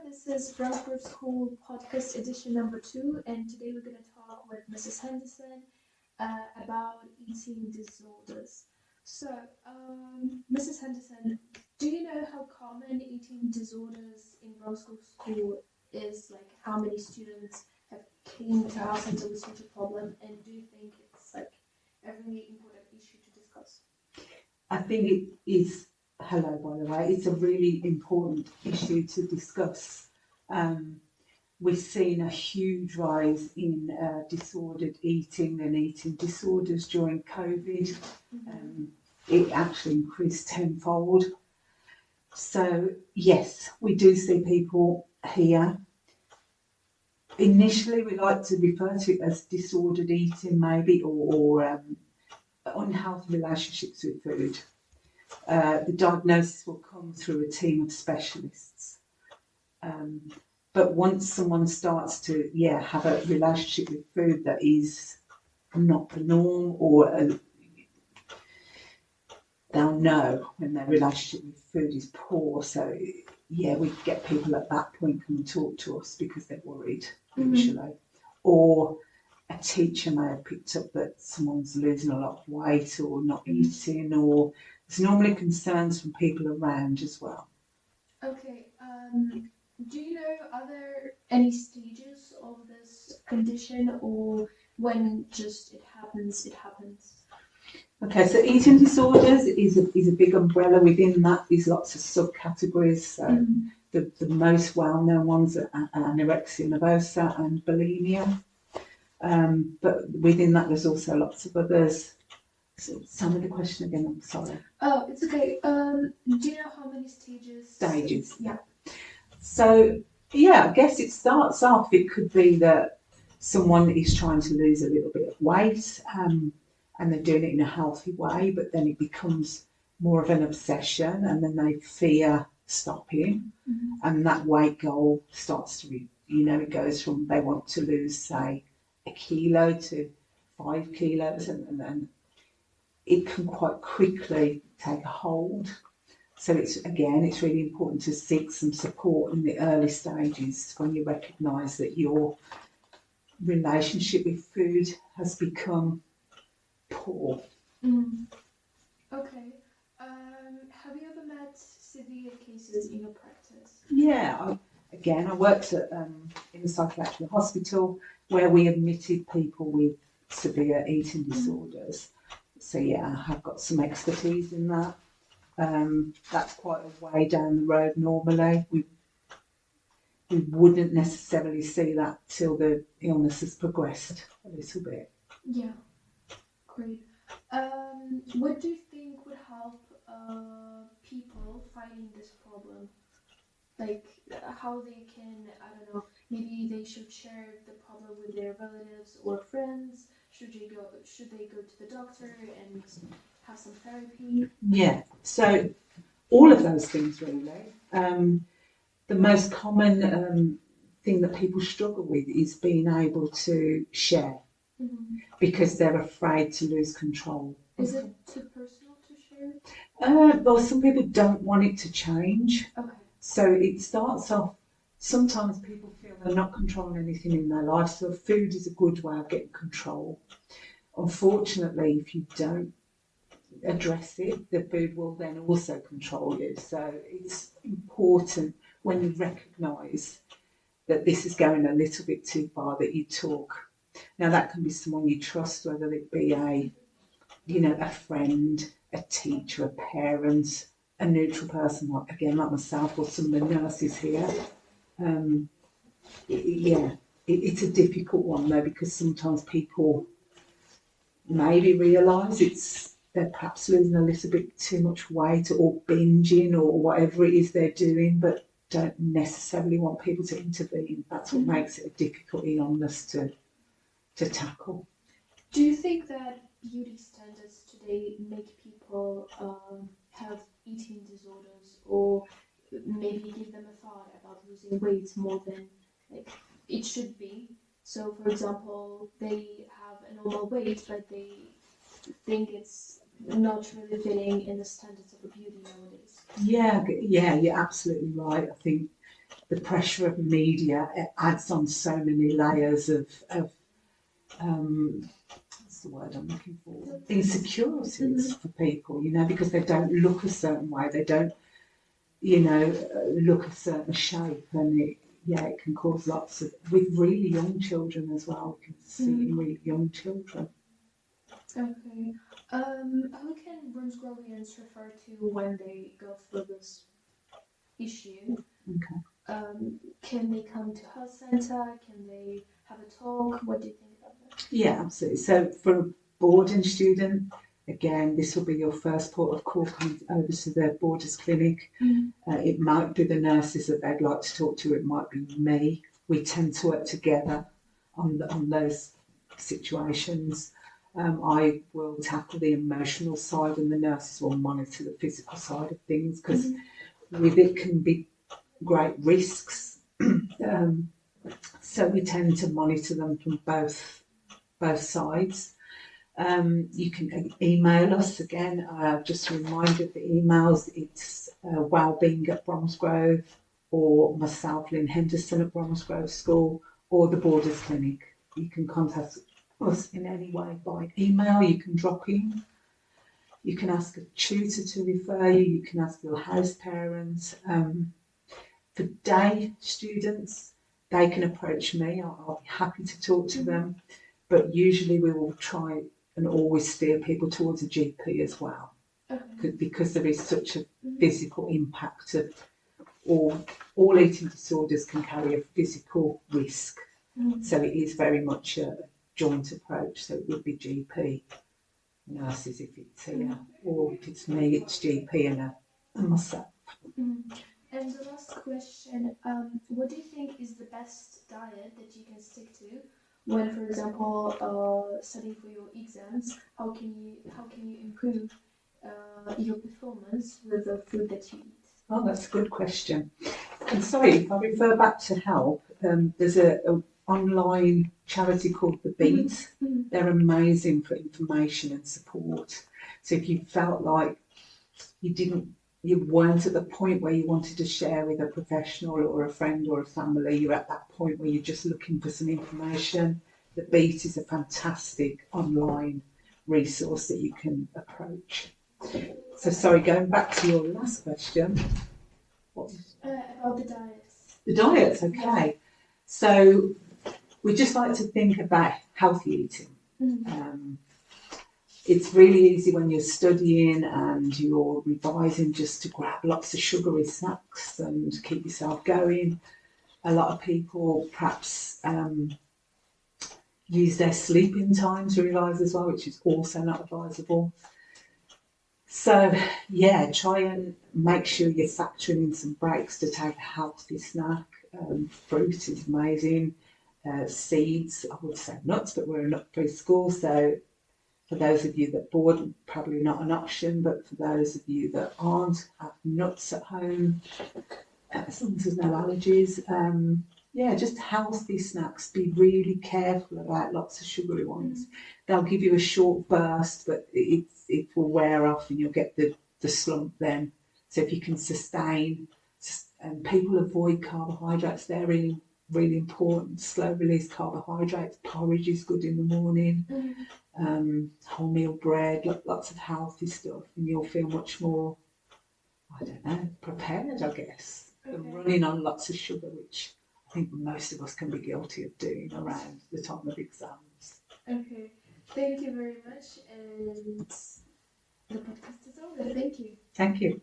This is Brownsburg School podcast edition number 2, and today we're going to talk with Mrs. Henderson about eating disorders. So, Mrs. Henderson, do you know how common eating disorders in Brownsburg School is? Like, how many students have came to us until we such a problem, and do you think it's like a really important issue to discuss? I think it is, hello by the way, it's a really important issue to discuss. We've seen a huge rise in disordered eating and eating disorders during COVID. It actually increased tenfold. So yes, we do see people here. Initially, we like to refer to it as disordered eating maybe, or unhealthy relationships with food. The diagnosis will come through a team of specialists. But once someone starts to have a relationship with food that is not the norm, or they'll know when their relationship with food is poor. So we get people at that point come and talk to us because they're worried initially. Or a teacher may have picked up that someone's losing a lot of weight or not eating, or there's normally concerns from people around as well. Okay. Do you know, are there any stages of this condition, or when just it happens, it happens? Okay, so eating disorders is a big umbrella. Within that, there's lots of subcategories. So the most well-known ones are anorexia nervosa and bulimia. But within that, there's also lots of others. So tell me the question again, I'm sorry. Oh, it's okay. Do you know how many stages? Stages. Yeah. So, I guess it starts off, it could be that someone is trying to lose a little bit of weight, and they're doing it in a healthy way, but then it becomes more of an obsession, and then they fear stopping, and that weight goal starts to, it goes from they want to lose, say, 1 kilo to 5 kilos, and then it can quite quickly take a hold. So it's really important to seek some support in the early stages when you recognise that your relationship with food has become poor. Okay. Have you ever met severe cases in your practice? Yeah, I worked at in a psychiatric hospital where we admitted people with severe eating disorders. So I have got some expertise in that. That's quite a way down the road normally. We wouldn't necessarily see that till the illness has progressed a little bit. Yeah, great. What do you think would help people fighting this problem? Like how they can, I don't know, maybe they should share the problem with their relatives or friends. Should they go to the doctor and have some therapy? Yeah, so all of those things really. The most common thing that people struggle with is being able to share because they're afraid to lose control. Is it too personal to share? Well, some people don't want it to change. Okay. So it starts off, sometimes people feel they're not controlling anything in their life, so food is a good way of getting control. Unfortunately, if you don't address it, the food will then also control you. So it's important when you recognise that this is going a little bit too far that you talk. Now that can be someone you trust, whether it be a friend, a teacher, a parent, a neutral person, like myself or some of the nurses here. It's a difficult one though, because sometimes people maybe realise they're perhaps losing a little bit too much weight or binging or whatever it is they're doing, but don't necessarily want people to intervene. That's what makes it a difficult illness to tackle. Do you think that beauty standards today make people have eating disorders, or maybe give them a thought about losing weight more than it should be? So, for example, they have a normal weight, but they think it's not really fitting in the standards of a beauty nowadays. Yeah, you're absolutely right. I think the pressure of media, it adds on so many layers of what's the word I'm looking for? Insecurities for people, because they don't look a certain way, they don't, look a certain shape, and it can cause lots of, with really young children as well, we can see it in really young children. Okay. Who can Bromsgrovians refer to when they go through this issue? Okay. Can they come to health centre? Can they have a talk? What do you think about that? Yeah, absolutely. So for a boarding student, again, this will be your first port of call coming over to the Borders Clinic. It might be the nurses that they'd like to talk to. It might be me. We tend to work together on those situations. I will tackle the emotional side, and the nurses will monitor the physical side of things, because with it can be great risks. So we tend to monitor them from both sides. You can email us again. Just a reminder, the emails, it's wellbeing at Bromsgrove, or myself, Lynn Henderson at Bromsgrove School, or the Borders Clinic. You can contact us in any way by email. You can drop in. You can ask a tutor to refer you. You can ask your house parents. For day students, they can approach me. I'll be happy to talk to them. But usually we will try and always steer people towards a GP as well, because there is such a physical impact of all eating disorders can carry a physical risk. So it is very much a joint approach. So it would be GP, nurses if it's here, or if it's me, it's GP and myself. And the last question, what do you think is the best diet that you can stick to when, for example, studying for your exams? How can you improve your performance with the food that you eat? Oh, that's a good question. And sorry, if I refer back to help, there's a online charity called The Beat. They're amazing for information and support. So if you felt like you weren't at the point where you wanted to share with a professional or a friend or a family, you're at that point where you're just looking for some information, The Beat is a fantastic online resource that you can approach. So sorry, going back to your last question. About the diets. The diets, okay. Yeah. So we just like to think about healthy eating. It's really easy when you're studying and you're revising just to grab lots of sugary snacks and keep yourself going. A lot of people perhaps use their sleeping time to revise as well, which is also not advisable. So yeah, try and make sure you're factoring in some breaks to take a healthy snack. Fruit is amazing. Seeds, I would say nuts, but we're a nut-free school, so for those of you that board, probably not an option, but for those of you that aren't, have nuts at home, as long as there's no allergies. Just healthy snacks. Be really careful about lots of sugary ones. They'll give you a short burst, but it will wear off and you'll get the slump then. So if you can sustain, and people avoid carbohydrates, they're really, really important. Slow release carbohydrates. Porridge is good in the morning. Wholemeal bread, lots of healthy stuff, and you'll feel much more, prepared, I guess, than running on lots of sugar, which I think most of us can be guilty of doing around the time of exams. Okay, thank you very much, and the podcast is over. Thank you. Thank you.